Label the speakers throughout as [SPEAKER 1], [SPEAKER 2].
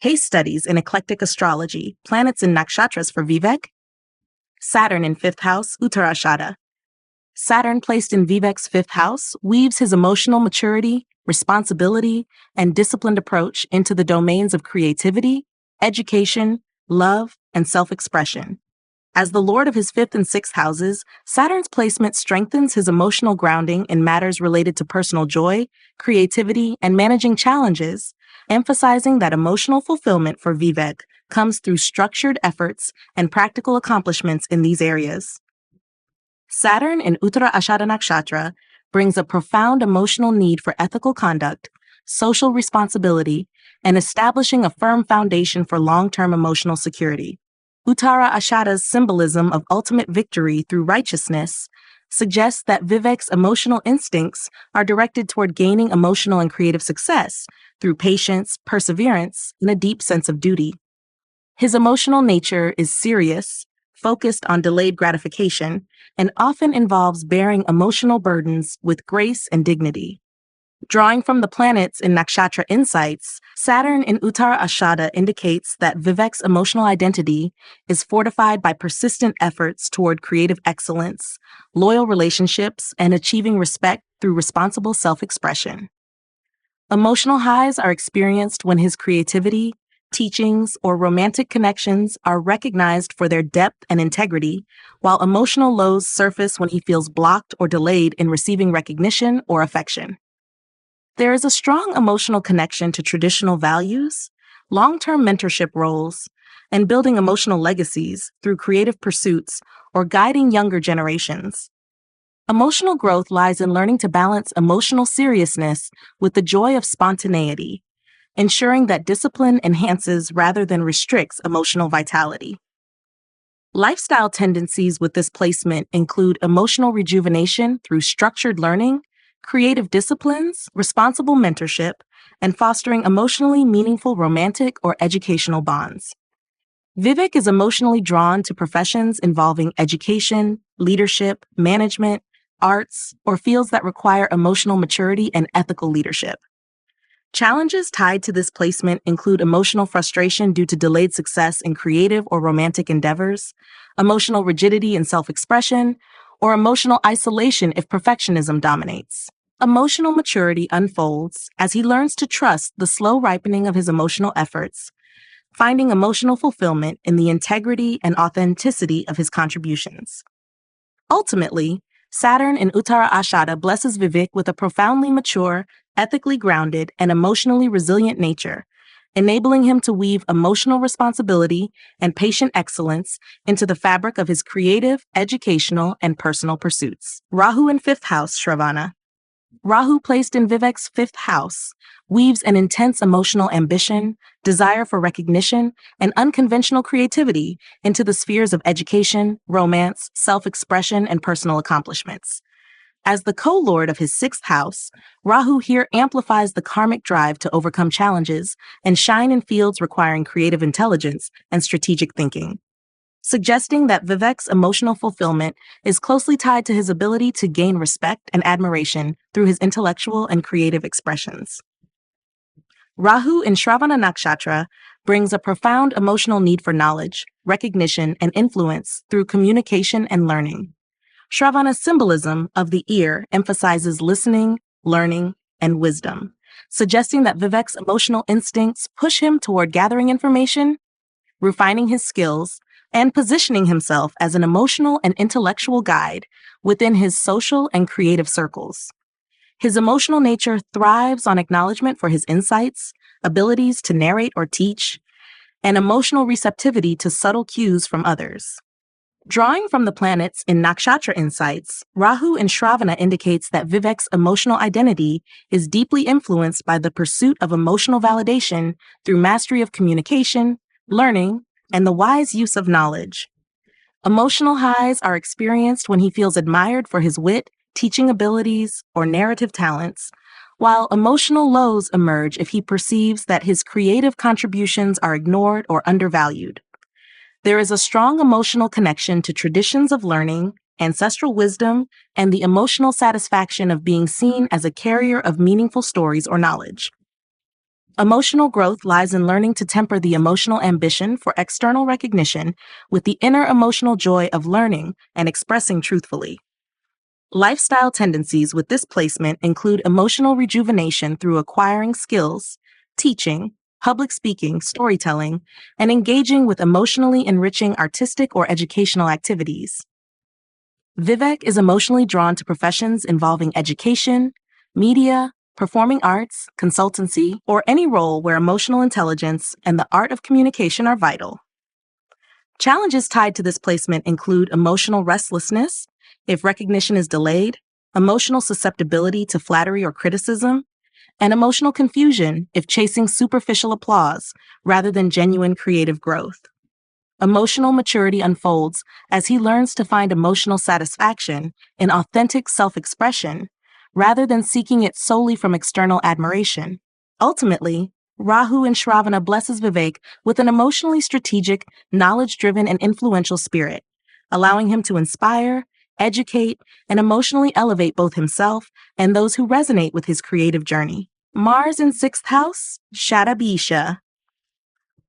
[SPEAKER 1] Case Studies in Eclectic Astrology, Planets and Nakshatras for Vivek. Saturn in 5th house, Uttara Ashada. Saturn placed in Vivek's 5th house weaves his emotional maturity, responsibility, and disciplined approach into the domains of creativity, education, love, and self-expression. As the lord of his 5th and 6th houses, Saturn's placement strengthens his emotional grounding in matters related to personal joy, creativity, and managing challenges, emphasizing that emotional fulfillment for Vivek comes through structured efforts and practical accomplishments in these areas. Saturn in Uttara Ashada Nakshatra brings a profound emotional need for ethical conduct, social responsibility, and establishing a firm foundation for long-term emotional security. Uttara Ashada's symbolism of ultimate victory through righteousness suggests that Vivek's emotional instincts are directed toward gaining emotional and creative success through patience, perseverance, and a deep sense of duty. His emotional nature is serious, focused on delayed gratification, and often involves bearing emotional burdens with grace and dignity. Drawing from the planets in Nakshatra insights, Saturn in Uttara Ashada indicates that Vivek's emotional identity is fortified by persistent efforts toward creative excellence, loyal relationships, and achieving respect through responsible self-expression. Emotional highs are experienced when his creativity, teachings, or romantic connections are recognized for their depth and integrity, while emotional lows surface when he feels blocked or delayed in receiving recognition or affection. There is a strong emotional connection to traditional values, long-term mentorship roles, and building emotional legacies through creative pursuits or guiding younger generations. Emotional growth lies in learning to balance emotional seriousness with the joy of spontaneity, ensuring that discipline enhances rather than restricts emotional vitality. Lifestyle tendencies with this placement include emotional rejuvenation through structured learning, creative disciplines, responsible mentorship, and fostering emotionally meaningful romantic or educational bonds. Vivek is emotionally drawn to professions involving education, leadership, management, arts, or fields that require emotional maturity and ethical leadership. Challenges tied to this placement include emotional frustration due to delayed success in creative or romantic endeavors, emotional rigidity in self-expression, or emotional isolation if perfectionism dominates. Emotional maturity unfolds as he learns to trust the slow ripening of his emotional efforts, finding emotional fulfillment in the integrity and authenticity of his contributions. Ultimately, Saturn in Uttara Ashada blesses Vivek with a profoundly mature, ethically grounded, and emotionally resilient nature, enabling him to weave emotional responsibility and patient excellence into the fabric of his creative, educational, and personal pursuits. Rahu in 5th house, Shravana. Rahu placed in Vivek's 5th house weaves an intense emotional ambition, desire for recognition, and unconventional creativity into the spheres of education, romance, self-expression, and personal accomplishments. As the co-lord of his 6th house, Rahu here amplifies the karmic drive to overcome challenges and shine in fields requiring creative intelligence and strategic thinking, suggesting that Vivek's emotional fulfillment is closely tied to his ability to gain respect and admiration through his intellectual and creative expressions. Rahu in Shravana Nakshatra brings a profound emotional need for knowledge, recognition, and influence through communication and learning. Shravana's symbolism of the ear emphasizes listening, learning, and wisdom, suggesting that Vivek's emotional instincts push him toward gathering information, refining his skills, and positioning himself as an emotional and intellectual guide within his social and creative circles. His emotional nature thrives on acknowledgement for his insights, abilities to narrate or teach, and emotional receptivity to subtle cues from others. Drawing from the planets in Nakshatra insights, Rahu in Shravana indicates that Vivek's emotional identity is deeply influenced by the pursuit of emotional validation through mastery of communication, learning, and the wise use of knowledge. Emotional highs are experienced when he feels admired for his wit, teaching abilities, or narrative talents, while emotional lows emerge if he perceives that his creative contributions are ignored or undervalued. There is a strong emotional connection to traditions of learning, ancestral wisdom, and the emotional satisfaction of being seen as a carrier of meaningful stories or knowledge. Emotional growth lies in learning to temper the emotional ambition for external recognition with the inner emotional joy of learning and expressing truthfully. Lifestyle tendencies with this placement include emotional rejuvenation through acquiring skills, teaching, public speaking, storytelling, and engaging with emotionally enriching artistic or educational activities. Vivek is emotionally drawn to professions involving education, media, performing arts, consultancy, or any role where emotional intelligence and the art of communication are vital. Challenges tied to this placement include emotional restlessness, if recognition is delayed, emotional susceptibility to flattery or criticism, and emotional confusion if chasing superficial applause rather than genuine creative growth. Emotional maturity unfolds as he learns to find emotional satisfaction in authentic self-expression rather than seeking it solely from external admiration. Ultimately, Rahu in Shravana blesses Vivek with an emotionally strategic, knowledge-driven, and influential spirit, allowing him to inspire, educate, and emotionally elevate both himself and those who resonate with his creative journey. Mars in 6th house, Shadabisha.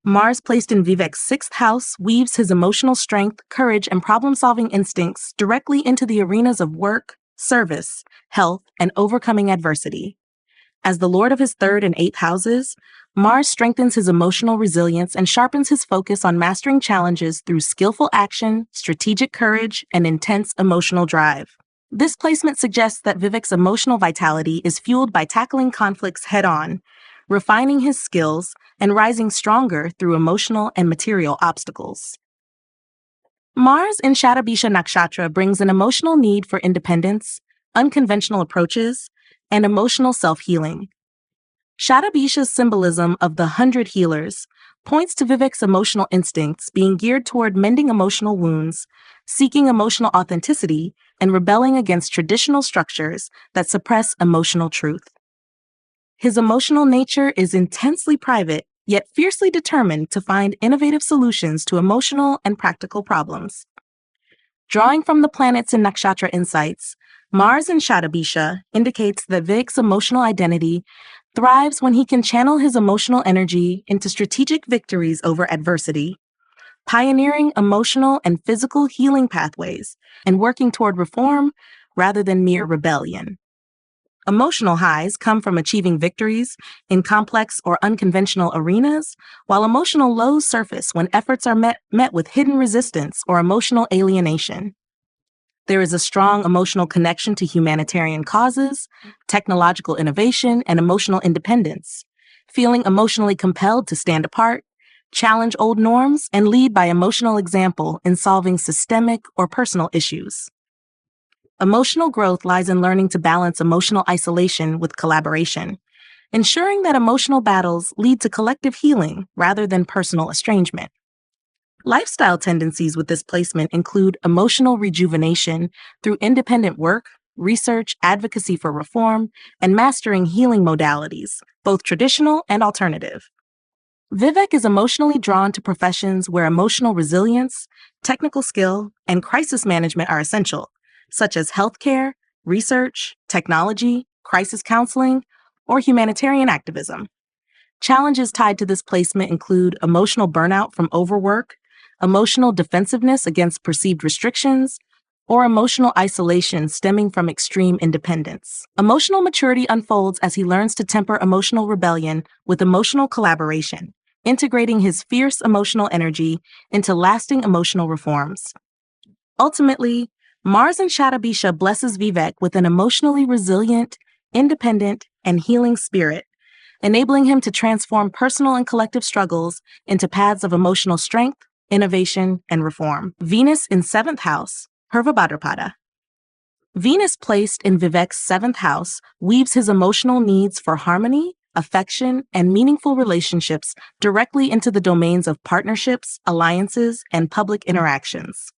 [SPEAKER 1] Mars placed in Vivek's 6th house weaves his emotional strength, courage, and problem-solving instincts directly into the arenas of work, service, health, and overcoming adversity. As the lord of his 3rd and 8th houses, Mars strengthens his emotional resilience and sharpens his focus on mastering challenges through skillful action, strategic courage, and intense emotional drive. This placement suggests that Vivek's emotional vitality is fueled by tackling conflicts head-on, refining his skills, and rising stronger through emotional and material obstacles. Mars in Shatabisha Nakshatra brings an emotional need for independence, unconventional approaches, and emotional self-healing. Shatabisha's symbolism of the 100 healers points to Vivek's emotional instincts being geared toward mending emotional wounds, seeking emotional authenticity, and rebelling against traditional structures that suppress emotional truth. His emotional nature is intensely private, yet fiercely determined to find innovative solutions to emotional and practical problems. Drawing from the planets and nakshatra insights, Mars in Shatabisha indicates that Vivek's emotional identity thrives when he can channel his emotional energy into strategic victories over adversity, pioneering emotional and physical healing pathways and working toward reform rather than mere rebellion. Emotional highs come from achieving victories in complex or unconventional arenas, while emotional lows surface when efforts are met with hidden resistance or emotional alienation. There is a strong emotional connection to humanitarian causes, technological innovation, and emotional independence, feeling emotionally compelled to stand apart, challenge old norms, and lead by emotional example in solving systemic or personal issues. Emotional growth lies in learning to balance emotional isolation with collaboration, ensuring that emotional battles lead to collective healing rather than personal estrangement. Lifestyle tendencies with this placement include emotional rejuvenation through independent work, research, advocacy for reform, and mastering healing modalities, both traditional and alternative. Vivek is emotionally drawn to professions where emotional resilience, technical skill, and crisis management are essential, such as healthcare, research, technology, crisis counseling, or humanitarian activism. Challenges tied to this placement include emotional burnout from overwork, emotional defensiveness against perceived restrictions, or emotional isolation stemming from extreme independence. Emotional maturity unfolds as he learns to temper emotional rebellion with emotional collaboration, integrating his fierce emotional energy into lasting emotional reforms. Ultimately, Mars in Shatabisha blesses Vivek with an emotionally resilient, independent, and healing spirit, enabling him to transform personal and collective struggles into paths of emotional strength, innovation, and reform. Venus in 7th house, Purva Bhadrapada. Venus placed in Vivek's 7th house weaves his emotional needs for harmony, affection, and meaningful relationships directly into the domains of partnerships, alliances, and public interactions.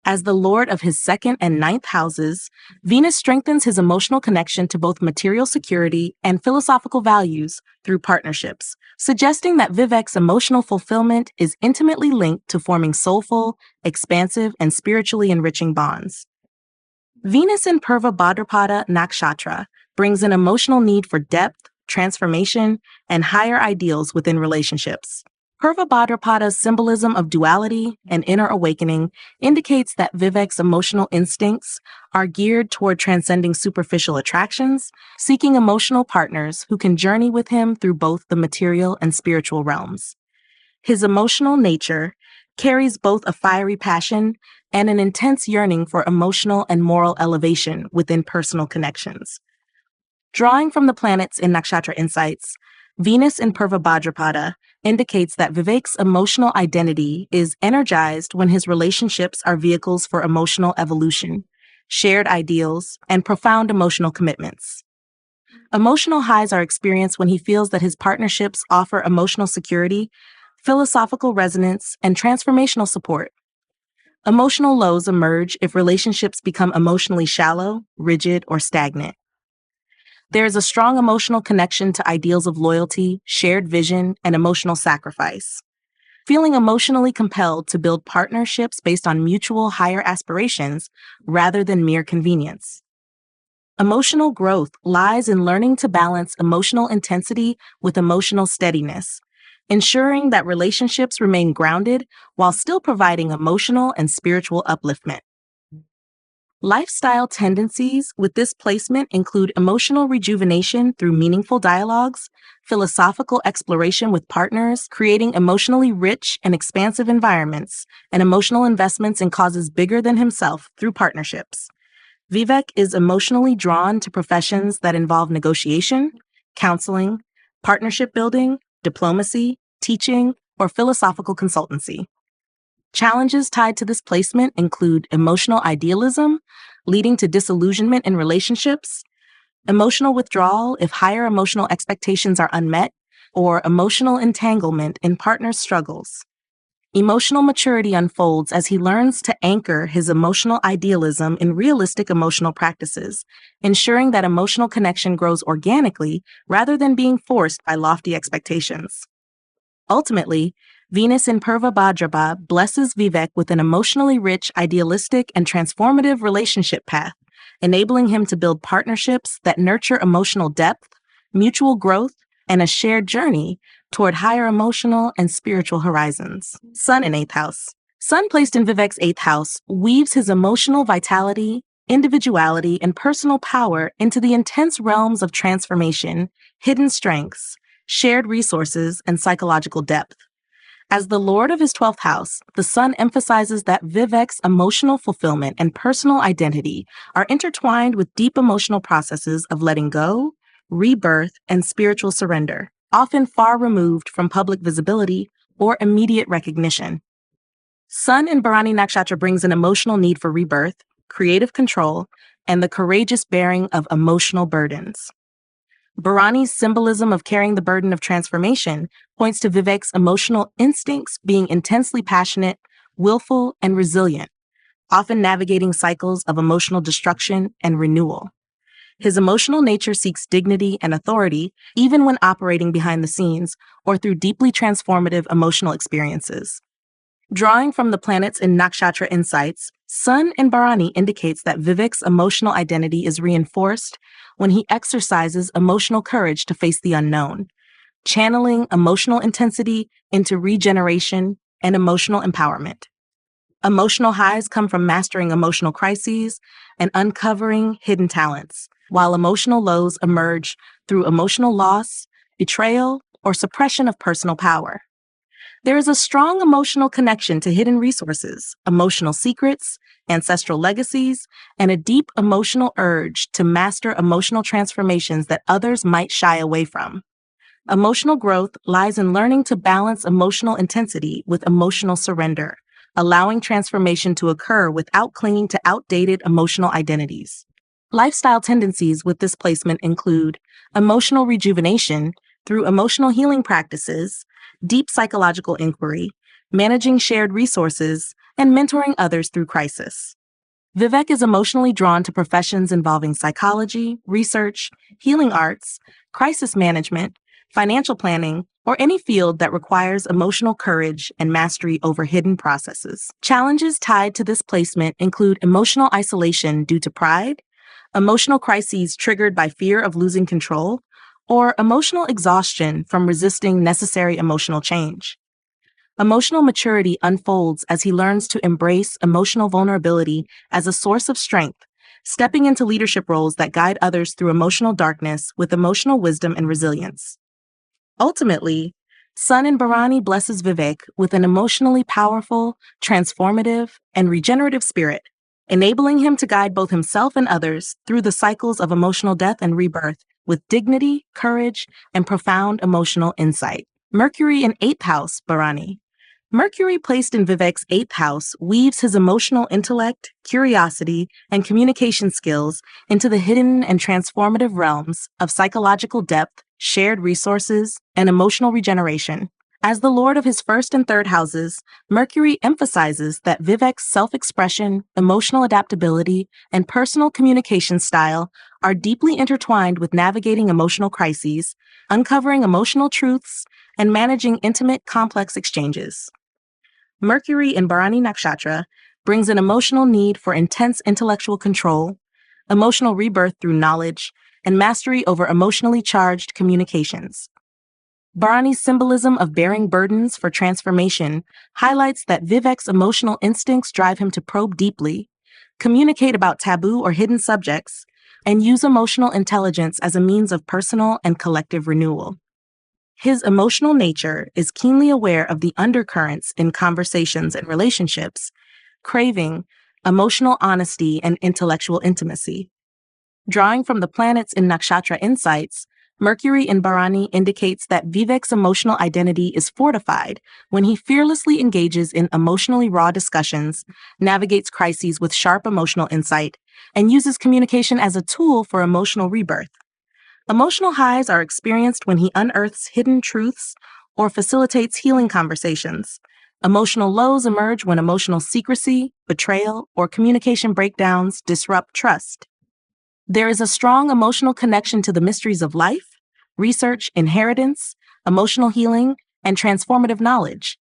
[SPEAKER 1] As the lord of his 2nd and 9th houses, Venus strengthens his emotional connection to both material security and philosophical values through partnerships, suggesting that Vivek's emotional fulfillment is intimately linked to forming soulful, expansive, and spiritually enriching bonds. Venus in Purva Bhadrapada Nakshatra brings an emotional need for depth, transformation, and higher ideals within relationships. Purva Bhadrapada's symbolism of duality and inner awakening indicates that Vivek's emotional instincts are geared toward transcending superficial attractions, seeking emotional partners who can journey with him through both the material and spiritual realms. His emotional nature carries both a fiery passion and an intense yearning for emotional and moral elevation within personal connections. Drawing from the planets in Nakshatra insights, Venus in Purva Bhadrapada indicates that Vivek's emotional identity is energized when his relationships are vehicles for emotional evolution, shared ideals, and profound emotional commitments. Emotional highs are experienced when he feels that his partnerships offer emotional security, philosophical resonance, and transformational support. Emotional lows emerge if relationships become emotionally shallow, rigid, or stagnant. There is a strong emotional connection to ideals of loyalty, shared vision, and emotional sacrifice. Feeling emotionally compelled to build partnerships based on mutual higher aspirations rather than mere convenience. Emotional growth lies in learning to balance emotional intensity with emotional steadiness, ensuring that relationships remain grounded while still providing emotional and spiritual upliftment. Lifestyle tendencies with this placement include emotional rejuvenation through meaningful dialogues, philosophical exploration with partners, creating emotionally rich and expansive environments, and emotional investments in causes bigger than himself through partnerships. Vivek is emotionally drawn to professions that involve negotiation, counseling, partnership building, diplomacy, teaching, or philosophical consultancy. Challenges tied to this placement include emotional idealism, leading to disillusionment in relationships, emotional withdrawal if higher emotional expectations are unmet, or emotional entanglement in partner struggles. Emotional maturity unfolds as he learns to anchor his emotional idealism in realistic emotional practices, ensuring that emotional connection grows organically rather than being forced by lofty expectations. Ultimately, Venus in Purva Bhadrapada blesses Vivek with an emotionally rich, idealistic, and transformative relationship path, enabling him to build partnerships that nurture emotional depth, mutual growth, and a shared journey toward higher emotional and spiritual horizons. Sun in 8th house. Sun placed in Vivek's 8th house weaves his emotional vitality, individuality, and personal power into the intense realms of transformation, hidden strengths, shared resources, and psychological depth. As the lord of his 12th house, the sun emphasizes that Vivek's emotional fulfillment and personal identity are intertwined with deep emotional processes of letting go, rebirth, and spiritual surrender, often far removed from public visibility or immediate recognition. Sun in Bharani Nakshatra brings an emotional need for rebirth, creative control, and the courageous bearing of emotional burdens. Bharani's symbolism of carrying the burden of transformation points to Vivek's emotional instincts being intensely passionate, willful, and resilient, often navigating cycles of emotional destruction and renewal. His emotional nature seeks dignity and authority, even when operating behind the scenes or through deeply transformative emotional experiences. Drawing from the planets in Nakshatra insights, Sun in Bharani indicates that Vivek's emotional identity is reinforced when he exercises emotional courage to face the unknown, channeling emotional intensity into regeneration and emotional empowerment. Emotional highs come from mastering emotional crises and uncovering hidden talents, while emotional lows emerge through emotional loss, betrayal, or suppression of personal power. There is a strong emotional connection to hidden resources, emotional secrets, ancestral legacies, and a deep emotional urge to master emotional transformations that others might shy away from. Emotional growth lies in learning to balance emotional intensity with emotional surrender, allowing transformation to occur without clinging to outdated emotional identities. Lifestyle tendencies with this placement include emotional rejuvenation through emotional healing practices, deep psychological inquiry, managing shared resources, and mentoring others through crisis. Vivek is emotionally drawn to professions involving psychology, research, healing arts, crisis management, financial planning, or any field that requires emotional courage and mastery over hidden processes. Challenges tied to this placement include emotional isolation due to pride, emotional crises triggered by fear of losing control, or emotional exhaustion from resisting necessary emotional change. Emotional maturity unfolds as he learns to embrace emotional vulnerability as a source of strength, stepping into leadership roles that guide others through emotional darkness with emotional wisdom and resilience. Ultimately, Sun in Bharani blesses Vivek with an emotionally powerful, transformative, and regenerative spirit, enabling him to guide both himself and others through the cycles of emotional death and rebirth with dignity, courage, and profound emotional insight. Mercury in 8th house, Bharani. Mercury placed in Vivek's 8th house weaves his emotional intellect, curiosity, and communication skills into the hidden and transformative realms of psychological depth, shared resources, and emotional regeneration. As the lord of his 1st and 3rd houses, Mercury emphasizes that Vivek's self-expression, emotional adaptability, and personal communication style are deeply intertwined with navigating emotional crises, uncovering emotional truths, and managing intimate, complex exchanges. Mercury in Bharani Nakshatra brings an emotional need for intense intellectual control, emotional rebirth through knowledge, and mastery over emotionally charged communications. Bharani's symbolism of bearing burdens for transformation highlights that Vivek's emotional instincts drive him to probe deeply, communicate about taboo or hidden subjects, and use emotional intelligence as a means of personal and collective renewal. His emotional nature is keenly aware of the undercurrents in conversations and relationships, craving emotional honesty and intellectual intimacy. Drawing from the planets in Nakshatra insights, Mercury in Bharani indicates that Vivek's emotional identity is fortified when he fearlessly engages in emotionally raw discussions, navigates crises with sharp emotional insight, and uses communication as a tool for emotional rebirth. Emotional highs are experienced when he unearths hidden truths or facilitates healing conversations. Emotional lows emerge when emotional secrecy, betrayal, or communication breakdowns disrupt trust. There is a strong emotional connection to the mysteries of life, research, inheritance, emotional healing, and transformative knowledge,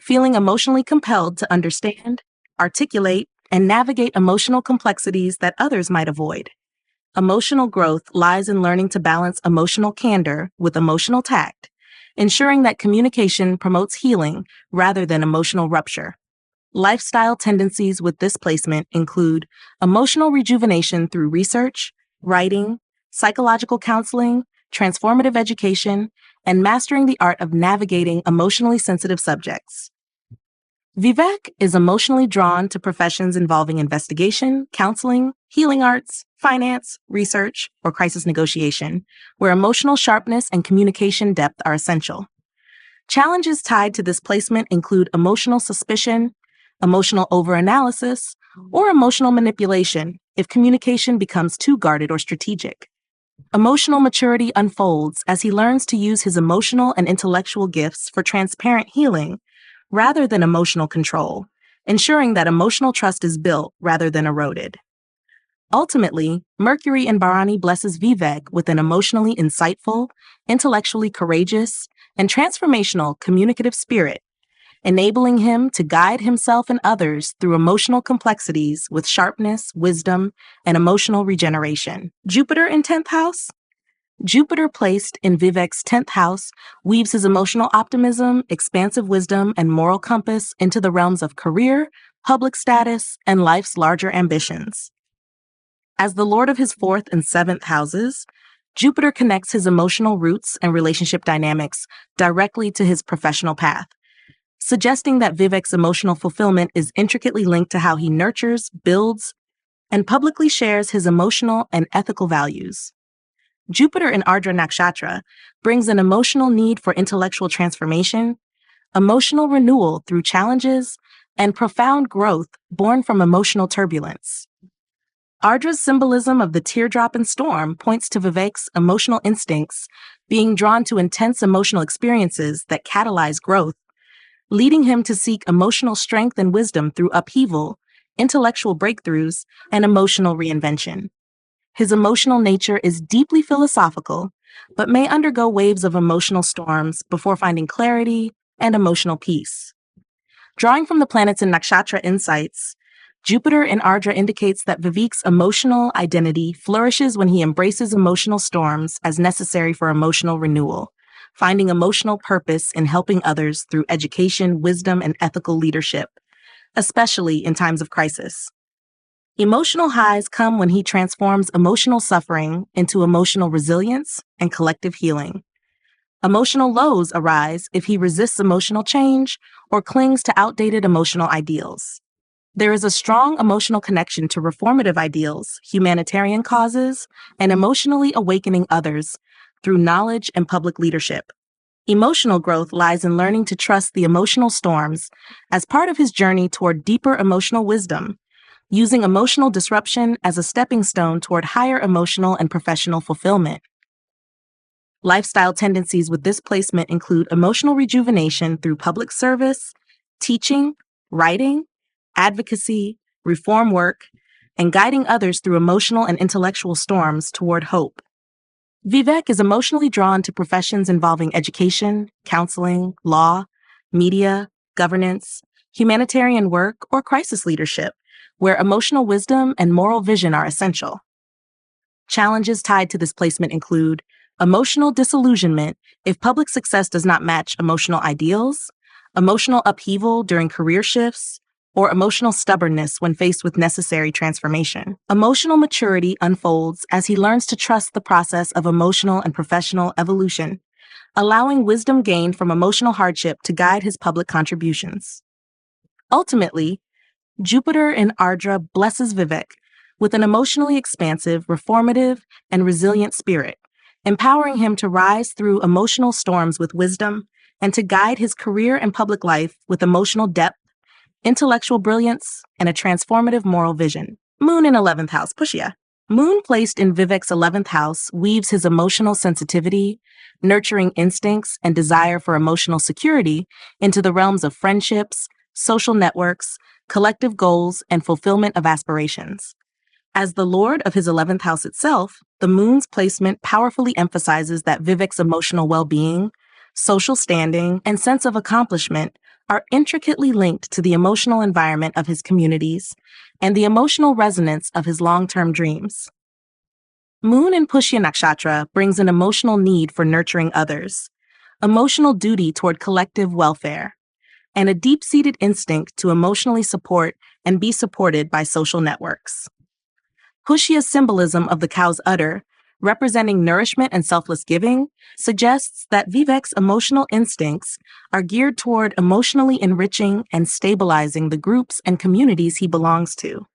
[SPEAKER 1] feeling emotionally compelled to understand, articulate, and navigate emotional complexities that others might avoid. Emotional growth lies in learning to balance emotional candor with emotional tact, ensuring that communication promotes healing rather than emotional rupture. Lifestyle tendencies with this placement include emotional rejuvenation through research, writing, psychological counseling, transformative education, and mastering the art of navigating emotionally sensitive subjects. Vivek is emotionally drawn to professions involving investigation, counseling, healing arts, finance, research, or crisis negotiation, where emotional sharpness and communication depth are essential. Challenges tied to this placement include emotional suspicion, emotional overanalysis, or emotional manipulation if communication becomes too guarded or strategic. Emotional maturity unfolds as he learns to use his emotional and intellectual gifts for transparent healing rather than emotional control, ensuring that emotional trust is built rather than eroded. Ultimately, Mercury in Bharani blesses Vivek with an emotionally insightful, intellectually courageous, and transformational communicative spirit, enabling him to guide himself and others through emotional complexities with sharpness, wisdom, and emotional regeneration. Jupiter in 10th house? Jupiter placed in Vivek's 10th house weaves his emotional optimism, expansive wisdom, and moral compass into the realms of career, public status, and life's larger ambitions. As the lord of his 4th and 7th houses, Jupiter connects his emotional roots and relationship dynamics directly to his professional path, suggesting that Vivek's emotional fulfillment is intricately linked to how he nurtures, builds, and publicly shares his emotional and ethical values. Jupiter in Ardra Nakshatra brings an emotional need for intellectual transformation, emotional renewal through challenges, and profound growth born from emotional turbulence. Ardra's symbolism of the teardrop and storm points to Vivek's emotional instincts being drawn to intense emotional experiences that catalyze growth, leading him to seek emotional strength and wisdom through upheaval, intellectual breakthroughs, and emotional reinvention. His emotional nature is deeply philosophical, but may undergo waves of emotional storms before finding clarity and emotional peace. Drawing from the planets in Nakshatra insights, Jupiter in Ardra indicates that Vivek's emotional identity flourishes when he embraces emotional storms as necessary for emotional renewal, finding emotional purpose in helping others through education, wisdom, and ethical leadership, especially in times of crisis. Emotional highs come when he transforms emotional suffering into emotional resilience and collective healing. Emotional lows arise if he resists emotional change or clings to outdated emotional ideals. There is a strong emotional connection to reformative ideals, humanitarian causes, and emotionally awakening others through knowledge and public leadership. Emotional growth lies in learning to trust the emotional storms as part of his journey toward deeper emotional wisdom, using emotional disruption as a stepping stone toward higher emotional and professional fulfillment. Lifestyle tendencies with this placement include emotional rejuvenation through public service, teaching, writing, advocacy, reform work, and guiding others through emotional and intellectual storms toward hope. Vivek is emotionally drawn to professions involving education, counseling, law, media, governance, humanitarian work, or crisis leadership, where emotional wisdom and moral vision are essential. Challenges tied to this placement include emotional disillusionment if public success does not match emotional ideals, emotional upheaval during career shifts, or emotional stubbornness when faced with necessary transformation. Emotional maturity unfolds as he learns to trust the process of emotional and professional evolution, allowing wisdom gained from emotional hardship to guide his public contributions. Ultimately, Jupiter in Ardra blesses Vivek with an emotionally expansive, reformative, and resilient spirit, empowering him to rise through emotional storms with wisdom and to guide his career and public life with emotional depth, intellectual brilliance, and a transformative moral vision. Moon in 11th house, Pushya. Moon placed in Vivek's 11th house weaves his emotional sensitivity, nurturing instincts, and desire for emotional security into the realms of friendships, social networks, collective goals, and fulfillment of aspirations. As the lord of his 11th house itself, the moon's placement powerfully emphasizes that Vivek's emotional well-being, social standing, and sense of accomplishment are intricately linked to the emotional environment of his communities and the emotional resonance of his long-term dreams. Moon in Pushya Nakshatra brings an emotional need for nurturing others, emotional duty toward collective welfare, and a deep-seated instinct to emotionally support and be supported by social networks. Pushya's symbolism of the cow's udder, representing nourishment and selfless giving, suggests that Vivek's emotional instincts are geared toward emotionally enriching and stabilizing the groups and communities he belongs to.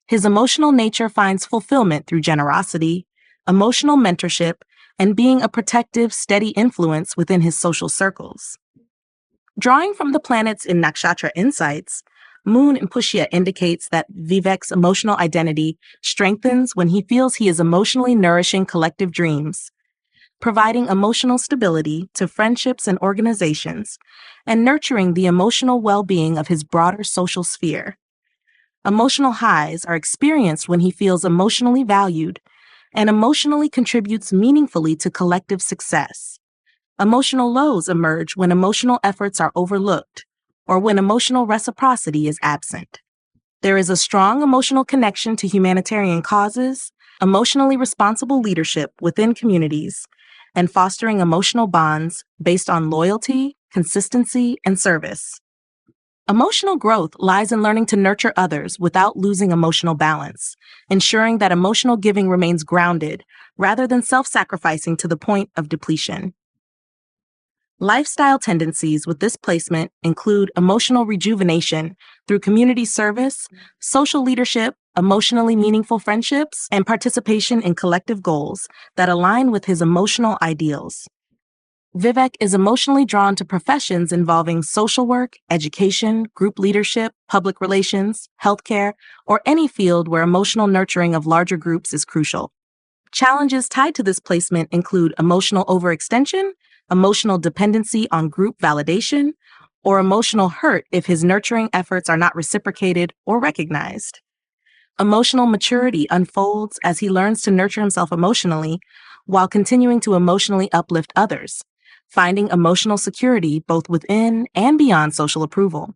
[SPEAKER 1] His emotional nature finds fulfillment through generosity, emotional mentorship, and being a protective, steady influence within his social circles. Drawing from the planets in Nakshatra insights, Moon in Pushya indicates that Vivek's emotional identity strengthens when he feels he is emotionally nourishing collective dreams, providing emotional stability to friendships and organizations, and nurturing the emotional well-being of his broader social sphere. Emotional highs are experienced when he feels emotionally valued and emotionally contributes meaningfully to collective success. Emotional lows emerge when emotional efforts are overlooked or when emotional reciprocity is absent. There is a strong emotional connection to humanitarian causes, emotionally responsible leadership within communities, and fostering emotional bonds based on loyalty, consistency, and service. Emotional growth lies in learning to nurture others without losing emotional balance, ensuring that emotional giving remains grounded rather than self-sacrificing to the point of depletion. Lifestyle tendencies with this placement include emotional rejuvenation through community service, social leadership, emotionally meaningful friendships, and participation in collective goals that align with his emotional ideals. Vivek is emotionally drawn to professions involving social work, education, group leadership, public relations, healthcare, or any field where emotional nurturing of larger groups is crucial. Challenges tied to this placement include emotional overextension, emotional dependency on group validation, or emotional hurt if his nurturing efforts are not reciprocated or recognized. Emotional maturity unfolds as he learns to nurture himself emotionally while continuing to emotionally uplift others, finding emotional security both within and beyond social approval.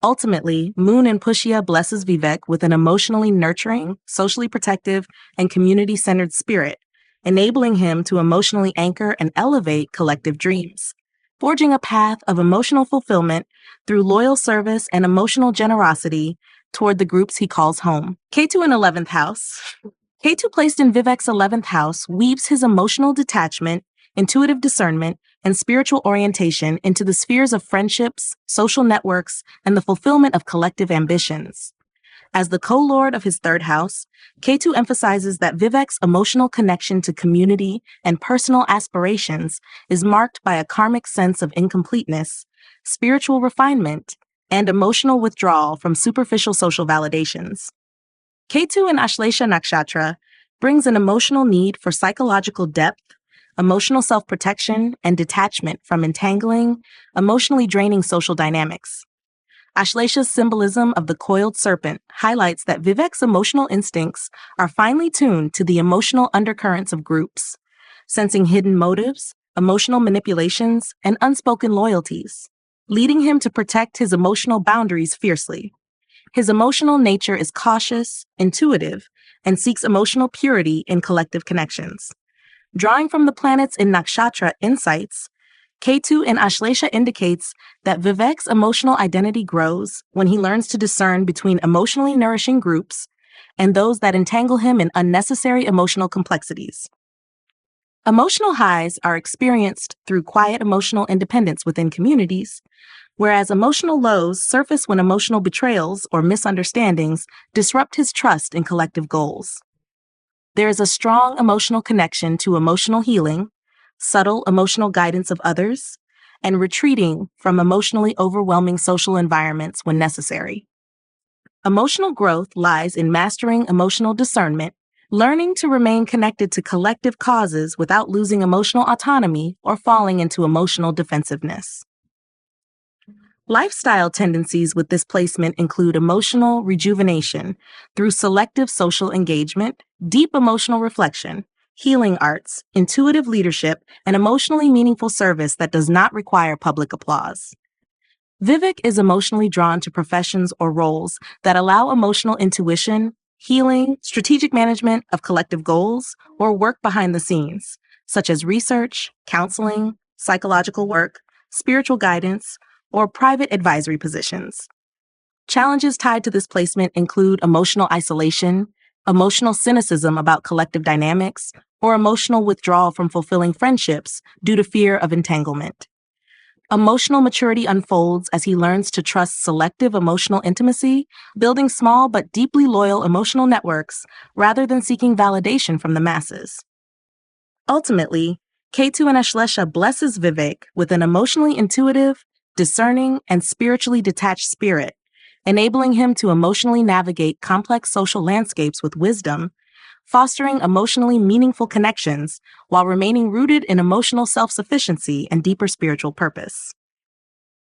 [SPEAKER 1] Ultimately, Moon in Pushya blesses Vivek with an emotionally nurturing, socially protective, and community-centered spirit, enabling him to emotionally anchor and elevate collective dreams, forging a path of emotional fulfillment through loyal service and emotional generosity toward the groups he calls home. Ketu in 11th house. Ketu placed in Vivek's 11th house weaves his emotional detachment, intuitive discernment, and spiritual orientation into the spheres of friendships, social networks, and the fulfillment of collective ambitions. As the co-lord of his 3rd house, Ketu emphasizes that Vivek's emotional connection to community and personal aspirations is marked by a karmic sense of incompleteness, spiritual refinement, and emotional withdrawal from superficial social validations. Ketu in Ashlesha Nakshatra brings an emotional need for psychological depth, emotional self-protection, and detachment from entangling, emotionally draining social dynamics. Ashlesha's symbolism of the coiled serpent highlights that Vivek's emotional instincts are finely tuned to the emotional undercurrents of groups, sensing hidden motives, emotional manipulations, and unspoken loyalties, leading him to protect his emotional boundaries fiercely. His emotional nature is cautious, intuitive, and seeks emotional purity in collective connections. Drawing from the planets in Nakshatra insights, Ketu in Ashlesha indicates that Vivek's emotional identity grows when he learns to discern between emotionally nourishing groups and those that entangle him in unnecessary emotional complexities. Emotional highs are experienced through quiet emotional independence within communities, whereas emotional lows surface when emotional betrayals or misunderstandings disrupt his trust in collective goals. There is a strong emotional connection to emotional healing, subtle emotional guidance of others, and retreating from emotionally overwhelming social environments when necessary. Emotional growth lies in mastering emotional discernment, learning to remain connected to collective causes without losing emotional autonomy or falling into emotional defensiveness. Lifestyle tendencies with this placement include emotional rejuvenation through selective social engagement, deep emotional reflection, healing arts, intuitive leadership, and emotionally meaningful service that does not require public applause. Vivek is emotionally drawn to professions or roles that allow emotional intuition, healing, strategic management of collective goals, or work behind the scenes, such as research, counseling, psychological work, spiritual guidance, or private advisory positions. Challenges tied to this placement include emotional isolation, emotional cynicism about collective dynamics, or emotional withdrawal from fulfilling friendships due to fear of entanglement. Emotional maturity unfolds as he learns to trust selective emotional intimacy, building small but deeply loyal emotional networks rather than seeking validation from the masses. Ultimately, Ketu and Ashlesha blesses Vivek with an emotionally intuitive, discerning, and spiritually detached spirit, enabling him to emotionally navigate complex social landscapes with wisdom, fostering emotionally meaningful connections while remaining rooted in emotional self-sufficiency and deeper spiritual purpose.